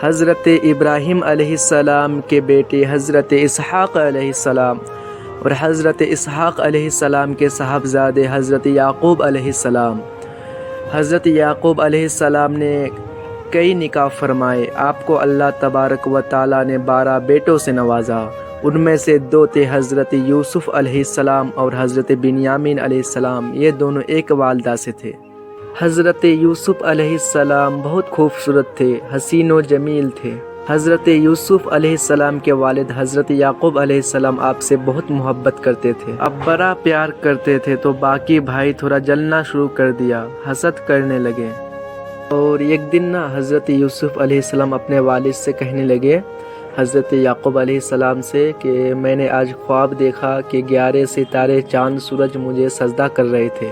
حضرت ابراہیم علیہ السلام کے بیٹے حضرت اسحاق علیہ السلام اور حضرت اسحاق علیہ السلام کے صاحبزادے حضرت یعقوب علیہ السلام۔ حضرت یعقوب علیہ السلام نے کئی نکاح فرمائے۔ آپ کو اللہ تبارک و تعالیٰ نے 12 بیٹوں سے نوازا۔ ان میں سے 2 تھے حضرت یوسف علیہ السلام اور حضرت بنیامین علیہ السلام، یہ دونوں ایک والدہ سے تھے۔ حضرت یوسف علیہ السلام بہت خوبصورت تھے، حسین و جمیل تھے۔ حضرت یوسف علیہ السلام کے والد حضرت یعقوب علیہ السلام آپ سے بہت محبت کرتے تھے، اب بڑا پیار کرتے تھے، تو باقی بھائی تھوڑا جلنا شروع کر دیا، حسد کرنے لگے۔ اور ایک دن حضرت یوسف علیہ السلام اپنے والد سے کہنے لگے، حضرت یعقوب علیہ السلام سے، کہ میں نے آج خواب دیکھا کہ 11 ستارے چاند سورج مجھے سجدہ کر رہے تھے۔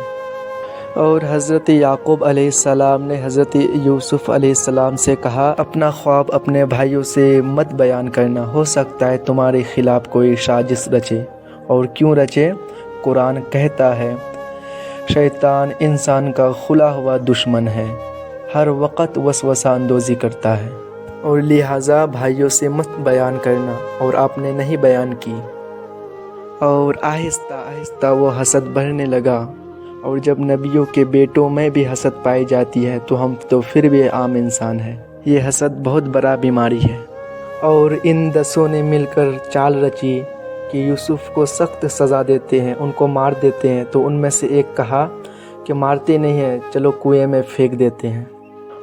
اور حضرت یعقوب علیہ السلام نے حضرت یوسف علیہ السلام سے کہا، اپنا خواب اپنے بھائیوں سے مت بیان کرنا، ہو سکتا ہے تمہارے خلاف کوئی سازش رچے، اور کیوں رچے؟ قرآن کہتا ہے شیطان انسان کا کھلا ہوا دشمن ہے، ہر وقت وسوسہ اندوزی کرتا ہے، اور لہٰذا بھائیوں سے مت بیان کرنا، اور آپ نے نہیں بیان کی۔ اور آہستہ آہستہ وہ حسد بڑھنے لگا، اور جب نبیوں کے بیٹوں میں بھی حسد پائی جاتی ہے تو ہم تو پھر بھی عام انسان ہیں۔ یہ حسد بہت بڑا بیماری ہے۔ اور ان 10 نے مل کر چال رچی کہ یوسف کو سخت سزا دیتے ہیں، ان کو مار دیتے ہیں، تو ان میں سے ایک کہا کہ مارتے نہیں ہیں، چلو کنویں میں پھینک دیتے ہیں۔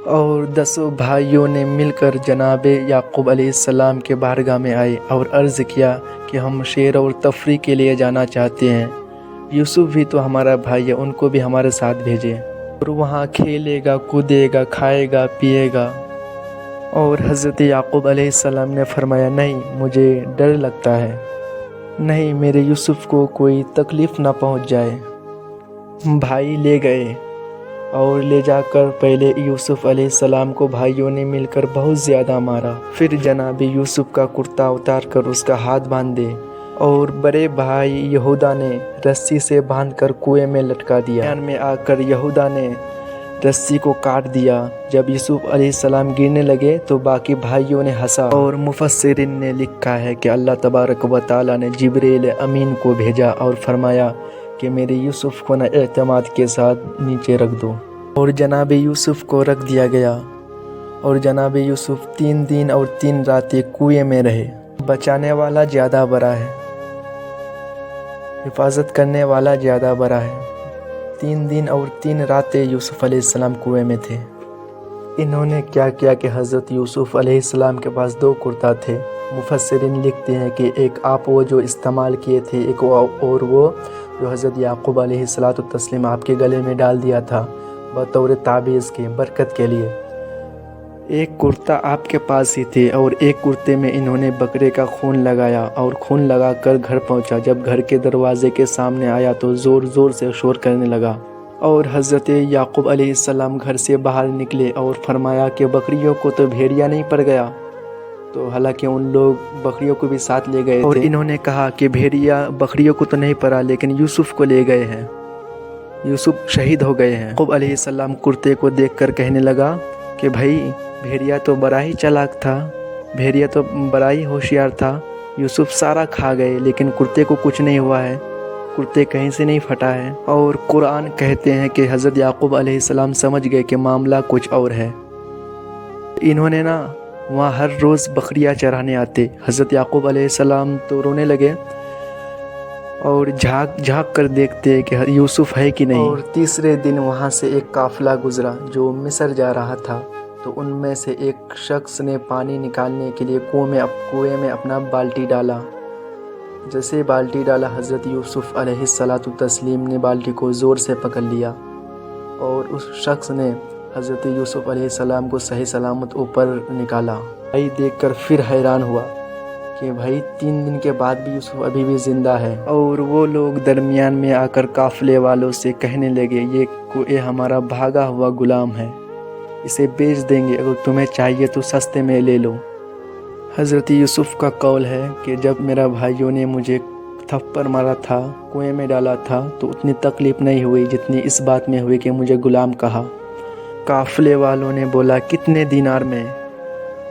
اور 10 بھائیوں نے مل کر جناب یعقوب علیہ السلام کے بارگاہ میں آئے اور عرض کیا کہ ہم سیر اور تفریح کے لیے جانا چاہتے ہیں، یوسف بھی تو ہمارا بھائی ہے، ان کو بھی ہمارے ساتھ بھیجیں، اور وہاں کھیلے گا، کودے گا، کھائے گا، پیے گا۔ اور حضرت یعقوب علیہ السلام نے فرمایا، نہیں، مجھے ڈر لگتا ہے، نہیں، میرے یوسف کو کوئی تکلیف نہ پہنچ جائے۔ بھائی لے گئے اور لے جا کر پہلے یوسف علیہ السلام کو بھائیوں نے مل کر بہت زیادہ مارا، پھر جناب یوسف کا کرتا اتار کر اس کا ہاتھ باندھے، اور بڑے بھائی یہودا نے رسی سے باندھ کر کنویں میں لٹکا دیا۔ میدان میں آ کر یہودا نے رسی کو کاٹ دیا۔ جب یوسف علیہ السلام گرنے لگے تو باقی بھائیوں نے ہنسا، اور مفسرین نے لکھا ہے کہ اللہ تبارک و تعالیٰ نے جبریل امین کو بھیجا اور فرمایا کہ میرے یوسف کو اعتماد کے ساتھ نیچے رکھ دو، اور جناب یوسف کو رکھ دیا گیا، اور جناب یوسف 3 دن اور 3 راتیں کنویں میں رہے۔ بچانے والا زیادہ بڑا ہے، حفاظت کرنے والا زیادہ بڑا ہے۔ 3 دن اور 3 راتیں یوسف علیہ السلام کنویں میں تھے۔ انہوں نے کیا کیا کہ حضرت یوسف علیہ السلام کے پاس 2 کرتا تھے۔ مفسرین لکھتے ہیں کہ ایک آپ وہ جو استعمال کیے تھے، ایک اور وہ جو حضرت یعقوب علیہ السلام آپ کے گلے میں ڈال دیا تھا بطور تعویذ کے، برکت کے لیے۔ ایک کرتا آپ کے پاس ہی تھے، اور ایک کرتے میں انہوں نے بکرے کا خون لگایا، اور خون لگا کر گھر پہنچا۔ جب گھر کے دروازے کے سامنے آیا تو زور زور سے شور کرنے لگا، اور حضرت یعقوب علیہ السلام گھر سے باہر نکلے اور فرمایا کہ بکریوں کو تو بھیڑیا نہیں پڑ گیا؟ تو حالانکہ ان لوگ بکریوں کو بھی ساتھ لے گئے تھے، اور انہوں نے کہا کہ بھیڑیا بکریوں کو تو نہیں پڑا، لیکن یوسف کو لے گئے ہیں، یوسف شہید ہو گئے ہیں۔ یعقوب علیہ السلام کرتے کو دیکھ کر کہنے لگا کہ بھائی، بھیڑیا تو بڑا ہی چالاک تھا، بھیڑیا تو بڑا ہی ہوشیار تھا، یوسف سارا کھا گئے، لیکن کرتے کو کچھ نہیں ہوا ہے، کرتے کہیں سے نہیں پھٹا ہے۔ اور قرآن کہتے ہیں کہ حضرت یعقوب علیہ السلام سمجھ گئے کہ معاملہ کچھ اور ہے۔ انہوں نے وہاں ہر روز بکریاں چرانے آتے۔ حضرت یعقوب علیہ السلام تو رونے لگے، اور جھانک کر دیکھتے کہ یوسف ہے کہ نہیں۔ اور تیسرے دن وہاں سے ایک قافلہ گزرا جو مصر جا رہا تھا، تو ان میں سے ایک شخص نے پانی نکالنے کے لیے کنویں میں اپنا بالٹی ڈالا۔ جیسے بالٹی ڈالا، حضرت یوسف علیہ السلام نے بالٹی کو زور سے پکڑ لیا، اور اس شخص نے حضرت یوسف علیہ السلام کو صحیح سلامت اوپر نکالا۔ بھائی دیکھ کر پھر حیران ہوا کہ بھائی 3 دن کے بعد بھی یوسف ابھی بھی زندہ ہے۔ اور وہ لوگ درمیان میں آ کر قافلے والوں سے کہنے لگے، یہ ہمارا بھاگا ہوا غلام ہے، اسے بیچ دیں گے، اگر تمہیں چاہیے تو سستے میں لے لو۔ حضرت یوسف کا قول ہے کہ جب میرا بھائیوں نے مجھے تھپڑ مارا تھا، کنویں میں ڈالا تھا، تو اتنی تکلیف نہیں ہوئی جتنی اس بات میں ہوئی کہ مجھے غلام کہا۔ قافلے والوں نے بولا، کتنے دینار میں؟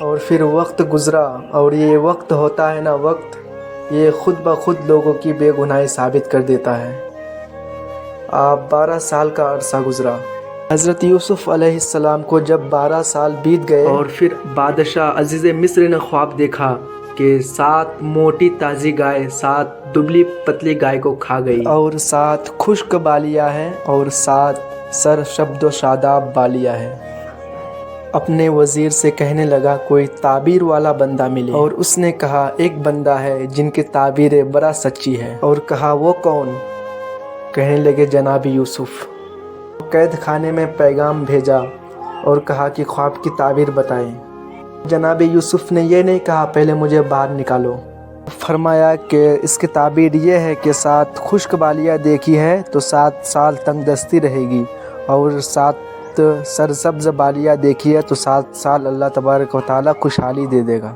اور پھر وقت گزرا اور یہ وقت ہوتا ہے نا وقت، یہ خود بخود لوگوں کی بے گناہی ثابت کر دیتا ہے۔ آپ 12 سال کا عرصہ گزرا۔ حضرت یوسف علیہ السلام کو جب 12 سال بیت گئے اور پھر بادشاہ عزیز مصر نے خواب دیکھا کہ 7 موٹی تازی گائے 7 دبلی پتلی گائے کو کھا گئی، اور 7 خشک بالیاں ہیں اور 7 سر شبد و شاداب بالیاں ہیں۔ اپنے وزیر سے کہنے لگا کوئی تعبیر والا بندہ ملے، اور اس نے کہا ایک بندہ ہے جن کی تعبیریں بڑا سچی ہے، اور کہا وہ کون؟ کہنے لگے جناب یوسف۔ قید خانے میں پیغام بھیجا اور کہا کہ خواب کی تعبیر بتائیں۔ جناب یوسف نے یہ نہیں کہا پہلے مجھے باہر نکالو، فرمایا کہ اس کی تعبیر یہ ہے کہ 7 خشک بالیاں دیکھی ہے تو 7 سال تنگ دستی رہے گی، اور 7 سرسبز بالیاں دیکھی ہے تو 7 سال اللہ تبارک و تعالیٰ خوشحالی دے دے گا۔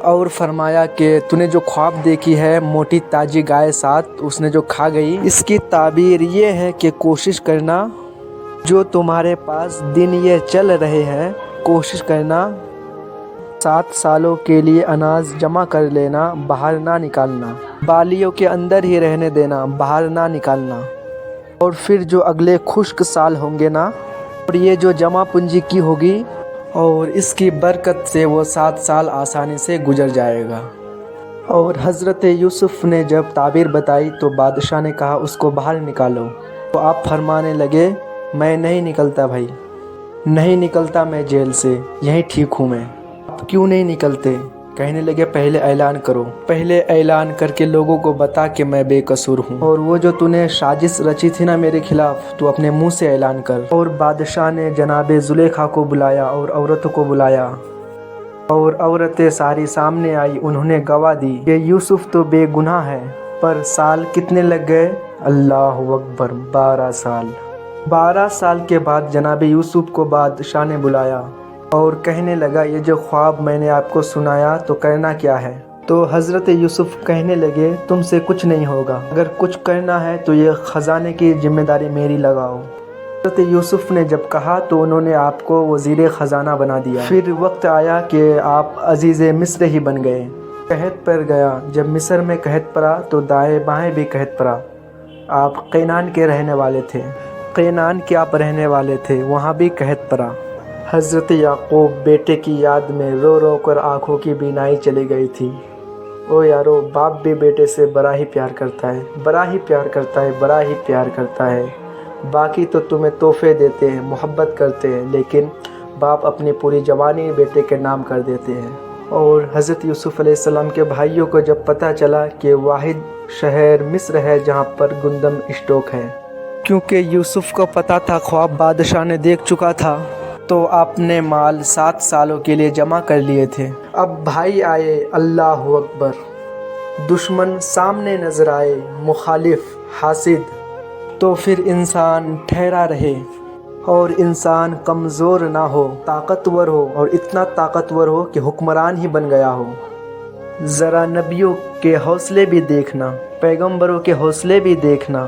اور فرمایا کہ تو نے جو خواب دیکھی ہے موٹی تازی گائے 7 اس نے جو کھا گئی، اس کی تعبیر یہ ہے کہ کوشش کرنا جو تمہارے پاس دن یہ چل رہے ہیں، کوشش کرنا 7 سالوں کے لیے اناج جمع کر لینا، باہر نہ نکالنا، بالیوں کے اندر ہی رہنے دینا، باہر نہ نکالنا، اور پھر جو اگلے خشک سال ہوں گے نا، اور یہ جو جمع پونجی کی ہوگی اور اس کی برکت سے وہ 7 سال آسانی سے گزر جائے گا۔ اور حضرت یوسف نے جب تعبیر بتائی تو بادشاہ نے کہا اس کو باہر نکالو، تو آپ فرمانے لگے میں نہیں نکلتا بھائی، نہیں نکلتا میں جیل سے، یہیں ٹھیک ہوں میں۔ آپ کیوں نہیں نکلتے؟ کہنے لگے پہلے اعلان کرو، پہلے اعلان کر کے لوگوں کو بتا کہ میں بے قصور ہوں، اور وہ جو تو نے سازش رچی تھی نا میرے خلاف تو اپنے منہ سے اعلان کر۔ اور بادشاہ نے جناب زلیخا کو بلایا اور عورتوں کو بلایا، اور عورتیں ساری سامنے آئی، انہوں نے گواہ دی کہ یوسف تو بے گناہ ہے، پر سال کتنے لگ گئے؟ اللہ اکبر، 12 سال۔ 12 سال کے بعد جناب یوسف کو بادشاہ نے بلایا اور کہنے لگا یہ جو خواب میں نے آپ کو سنایا تو کرنا کیا ہے؟ تو حضرت یوسف کہنے لگے تم سے کچھ نہیں ہوگا، اگر کچھ کرنا ہے تو یہ خزانے کی ذمہ داری میری لگاؤ۔ حضرت یوسف نے جب کہا تو انہوں نے آپ کو وزیر خزانہ بنا دیا۔ پھر وقت آیا کہ آپ عزیز مصر ہی بن گئے۔ قحط پر گیا، جب مصر میں قحط پڑا تو دائیں بائیں بھی قحط پڑا۔ آپ قینان کے رہنے والے تھے، قینان کے آپ رہنے والے تھے، وہاں بھی قحط پڑا۔ حضرت یعقوب بیٹے کی یاد میں رو رو کر آنکھوں کی بینائی چلی گئی تھی۔ او یارو، باپ بھی بیٹے سے بڑا ہی پیار کرتا ہے، بڑا ہی پیار کرتا ہے، بڑا ہی پیار کرتا ہے۔ باقی تو تمہیں تحفے دیتے ہیں، محبت کرتے ہیں، لیکن باپ اپنی پوری جوانی بیٹے کے نام کر دیتے ہیں۔ اور حضرت یوسف علیہ السلام کے بھائیوں کو جب پتہ چلا کہ واحد شہر مصر ہے جہاں پر گندم اسٹاک ہے، کیونکہ یوسف کو پتہ تھا، خواب بادشاہ نے دیکھ چکا تھا، تو آپ نے مال 7 سالوں کے لیے جمع کر لیے تھے۔ اب بھائی آئے، اللہ اکبر، دشمن سامنے نظر آئے، مخالف، حاسد، تو پھر انسان ٹھہرا رہے اور انسان کمزور نہ ہو، طاقتور ہو، اور اتنا طاقتور ہو کہ حکمران ہی بن گیا ہو۔ ذرا نبیوں کے حوصلے بھی دیکھنا، پیغمبروں کے حوصلے بھی دیکھنا۔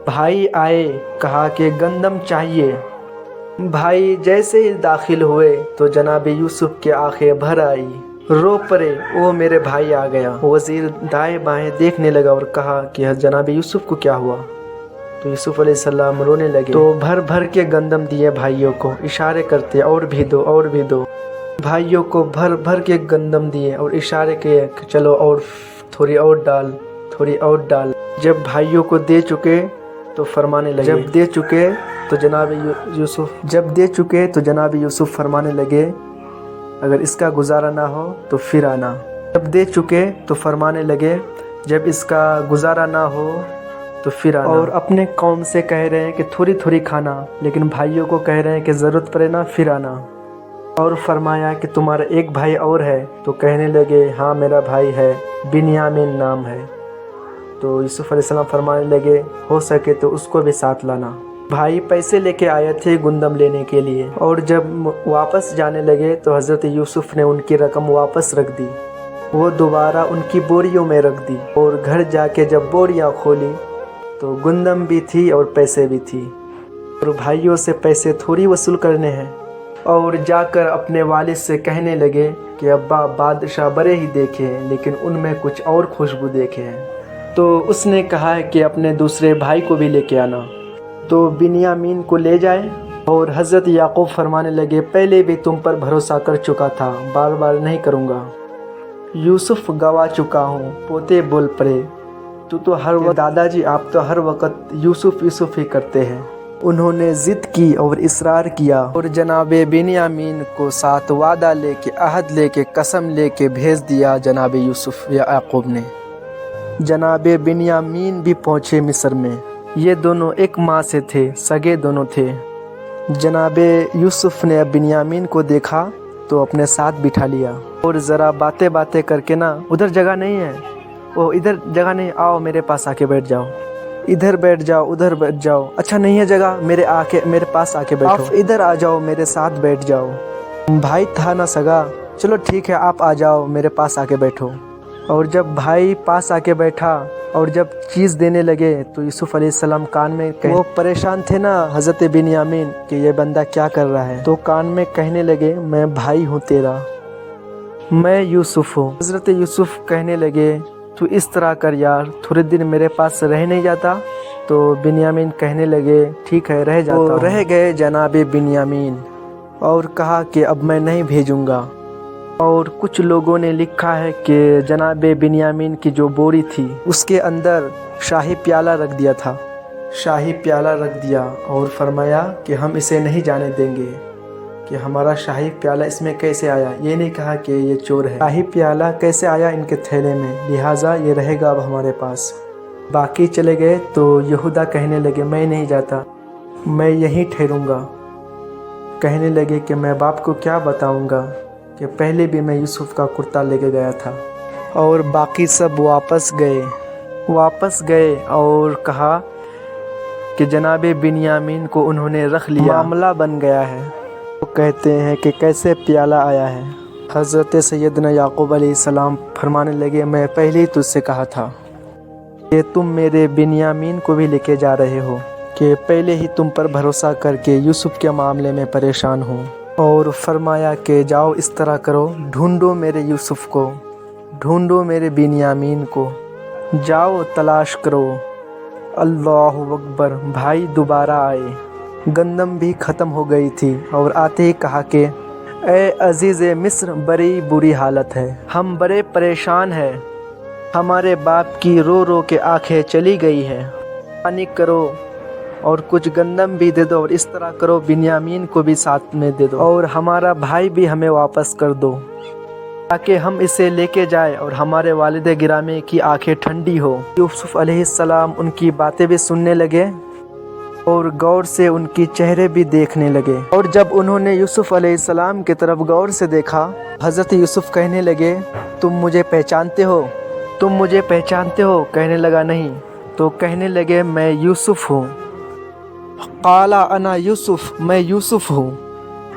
بھائی آئے، کہا کہ گندم چاہیے۔ بھائی جیسے ہی داخل ہوئے تو جناب یوسف کی آنکھیں بھر آئی، رو پڑے، او میرے بھائی آ گیا۔ وزیر دائیں بائیں دیکھنے لگا اور کہا کہ جناب یوسف کو کیا ہوا؟ تو یوسف علیہ السلام رونے لگے، تو بھر بھر کے گندم دیے بھائیوں کو، اشارے کرتے اور بھی دو، اور بھی دو۔ بھائیوں کو بھر بھر کے گندم دیے اور اشارے کیے کہ چلو اور تھوڑی اور ڈال، تھوڑی اور ڈال۔ جب بھائیوں کو دے چکے تو فرمانے لگے، جب دے چکے تو جناب یوسف فرمانے لگے اگر اس کا گزارا نہ ہو تو پھر آنا۔ جب دے چکے تو فرمانے لگے جب اس کا گزارا نہ ہو تو پھر آنا۔ اور اپنے قوم سے کہہ رہے ہیں کہ تھوڑی تھوڑی کھانا، لیکن بھائیوں کو کہہ رہے ہیں کہ ضرورت پڑے نا پھر آنا۔ اور فرمایا کہ تمہارا ایک بھائی اور ہے؟ تو کہنے لگے ہاں میرا بھائی ہے، بنیامین نام ہے۔ تو یوسف علیہ السلام فرمانے لگے ہو سکے تو اس کو بھی ساتھ لانا۔ بھائی پیسے لے کے آئے تھے گندم لینے کے لیے، اور جب واپس جانے لگے تو حضرت یوسف نے ان کی رقم واپس رکھ دی، وہ دوبارہ ان کی بوریوں میں رکھ دی، اور گھر جا کے جب بوریاں کھولی تو گندم بھی تھی اور پیسے بھی تھی، اور بھائیوں سے پیسے تھوڑی وصول کرنے ہیں۔ اور جا کر اپنے والد سے کہنے لگے کہ ابا بادشاہ برے ہی دیکھے ہیں لیکن ان میں کچھ اور خوشبو دیکھے ہیں۔ تو اس نے کہا ہے کہ اپنے دوسرے بھائی کو بھی لے کے آنا، تو بنیامین کو لے جائے۔ اور حضرت یعقوب فرمانے لگے پہلے بھی تم پر بھروسہ کر چکا تھا، بار بار نہیں کروں گا۔ یوسف گوا چکا ہوں، پوتے بول پڑے تو ہر وقت دادا جی آپ تو ہر وقت یوسف یوسف ہی کرتے ہیں۔ انہوں نے ضد کی اور اصرار کیا اور جناب بنیامین کو ساتھ وعدہ لے کے، عہد لے کے، قسم لے کے بھیج دیا جناب یوسف یا یعقوب نے۔ جناب بنیامین بھی پہنچے مصر میں۔ یہ دونوں ایک ماں سے تھے، سگے دونوں تھے۔ جناب یوسف نے بنیامین کو دیکھا تو اپنے ساتھ بٹھا لیا اور ذرا باتیں کر کے نا، ادھر جگہ نہیں ہے، او ادھر جگہ نہیں، آؤ میرے پاس آ کے بیٹھ جاؤ، ادھر بیٹھ جاؤ، ادھر بیٹھ جاؤ، اچھا نہیں ہے جگہ، میرے پاس آ کے بیٹھو، آپ ادھر آ جاؤ میرے ساتھ بیٹھ جاؤ۔ بھائی تھا نا سگا، چلو ٹھیک ہے آپ آ جاؤ میرے پاس آ کے بیٹھو۔ اور جب بھائی پاس آ کے بیٹھا اور جب چیز دینے لگے تو یوسف علیہ السلام کان میں وہ پریشان تھے نا حضرت بنیامین کہ یہ بندہ کیا کر رہا ہے، تو کان میں کہنے لگے میں بھائی ہوں تیرا، میں یوسف ہوں۔ حضرت یوسف کہنے لگے تو اس طرح کر یار، تھوڑے دن میرے پاس رہ نہیں جاتا؟ تو بنیامین کہنے لگے ٹھیک ہے رہ جاتا ہوں۔ رہ گئے جناب بنیامین اور کہا کہ اب میں نہیں بھیجوں گا۔ اور کچھ لوگوں نے لکھا ہے کہ جناب بنیامین کی جو بوری تھی اس کے اندر شاہی پیالہ رکھ دیا تھا، شاہی پیالہ رکھ دیا اور فرمایا کہ ہم اسے نہیں جانے دیں گے، کہ ہمارا شاہی پیالہ اس میں کیسے آیا، یہ نہیں کہا کہ یہ چور ہے، شاہی پیالہ کیسے آیا ان کے تھیلے میں، لہٰذا یہ رہے گا اب ہمارے پاس۔ باقی چلے گئے تو یہودا کہنے لگے میں نہیں جاتا، میں یہیں ٹھہروں گا۔ کہنے لگے کہ میں باپ کو کیا بتاؤں گا کہ پہلے بھی میں یوسف کا کرتا لے کے گیا تھا۔ اور باقی سب واپس گئے اور کہا کہ جناب بنیامین کو انہوں نے رکھ لیا، معاملہ بن گیا ہے۔ وہ کہتے ہیں کہ کیسے پیالہ آیا ہے؟ حضرت سیدنا یعقوب علیہ السلام فرمانے لگے میں پہلے ہی تجھ سے کہا تھا کہ تم میرے بنیامین کو بھی لے کے جا رہے ہو، کہ پہلے ہی تم پر بھروسہ کر کے یوسف کے معاملے میں پریشان ہوں۔ اور فرمایا کہ جاؤ اس طرح کرو، ڈھونڈو میرے یوسف کو، ڈھونڈو میرے بنیامین کو، جاؤ تلاش کرو۔ اللہ اکبر۔ بھائی دوبارہ آئے، گندم بھی ختم ہو گئی تھی اور آتے ہی کہا کہ اے عزیز مصر بڑی بری حالت ہے، ہم بڑے پریشان ہیں، ہمارے باپ کی رو رو کے آنکھیں چلی گئی ہیں، پانی کرو اور کچھ گندم بھی دے دو، اور اس طرح کرو بنیامین کو بھی ساتھ میں دے دو اور ہمارا بھائی بھی ہمیں واپس کر دو تاکہ ہم اسے لے کے جائیں اور ہمارے والد گرامی کی آنکھیں ٹھنڈی ہو۔ یوسف علیہ السلام ان کی باتیں بھی سننے لگے اور غور سے ان کی چہرے بھی دیکھنے لگے۔ اور جب انہوں نے یوسف علیہ السلام کی طرف غور سے دیکھا، حضرت یوسف کہنے لگے تم مجھے پہچانتے ہو؟ تم مجھے پہچانتے ہو؟ کہنے لگا نہیں۔ تو کہنے لگے میں یوسف ہوں۔ قال انا یوسف، میں یوسف ہوں۔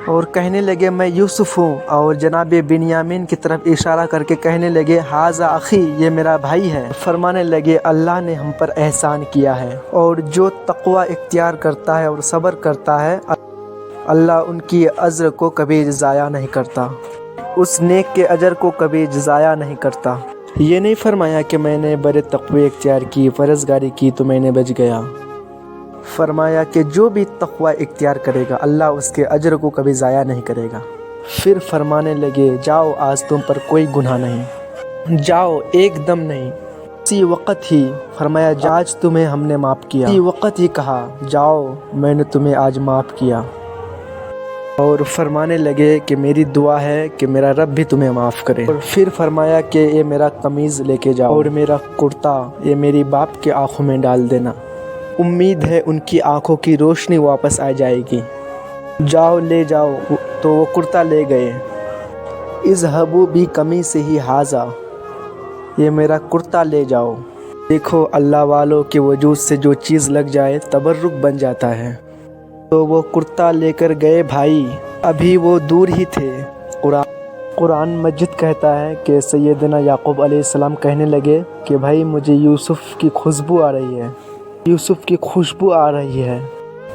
اور کہنے لگے میں یوسف ہوں، اور جناب بنیامین کی طرف اشارہ کر کے کہنے لگے ھذا اخی، یہ میرا بھائی ہے۔ فرمانے لگے اللہ نے ہم پر احسان کیا ہے، اور جو تقوی اختیار کرتا ہے اور صبر کرتا ہے اللہ ان کی اجر کو کبھی ضائع نہیں کرتا، اس نیک کے اجر کو کبھی ضائع نہیں کرتا۔ یہ نہیں فرمایا کہ میں نے بڑے تقوی اختیار کی، پرہیزگاری کی تو میں نے بچ گیا۔ فرمایا کہ جو بھی تقوی اختیار کرے گا اللہ اس کے اجر کو کبھی ضائع نہیں کرے گا۔ پھر فرمانے لگے جاؤ آج تم پر کوئی گناہ نہیں، جاؤ ایک دم نہیں۔ اسی وقت ہی فرمایا آج تمہیں ہم نے معاف کیا، اسی وقت ہی کہا جاؤ میں نے تمہیں آج معاف کیا۔ اور فرمانے لگے کہ میری دعا ہے کہ میرا رب بھی تمہیں معاف کرے۔ اور پھر فرمایا کہ یہ میرا قمیض لے کے جاؤ اور میرا کرتا یہ میری باپ کے آنکھوں میں ڈال دینا، امید ہے ان کی آنکھوں کی روشنی واپس آ جائے گی، جاؤ لے جاؤ۔ تو وہ کرتا لے گئے۔ اذهبوا بقمیصہ ھذا، یہ میرا کرتا لے جاؤ۔ دیکھو اللہ والوں کے وجود سے جو چیز لگ جائے تبرک بن جاتا ہے۔ تو وہ کرتا لے کر گئے بھائی، ابھی وہ دور ہی تھے۔ قرآن مجید کہتا ہے کہ سیدنا یعقوب علیہ السلام کہنے لگے کہ بھائی مجھے یوسف کی خوشبو آ رہی ہے، یوسف کی خوشبو آ رہی ہے۔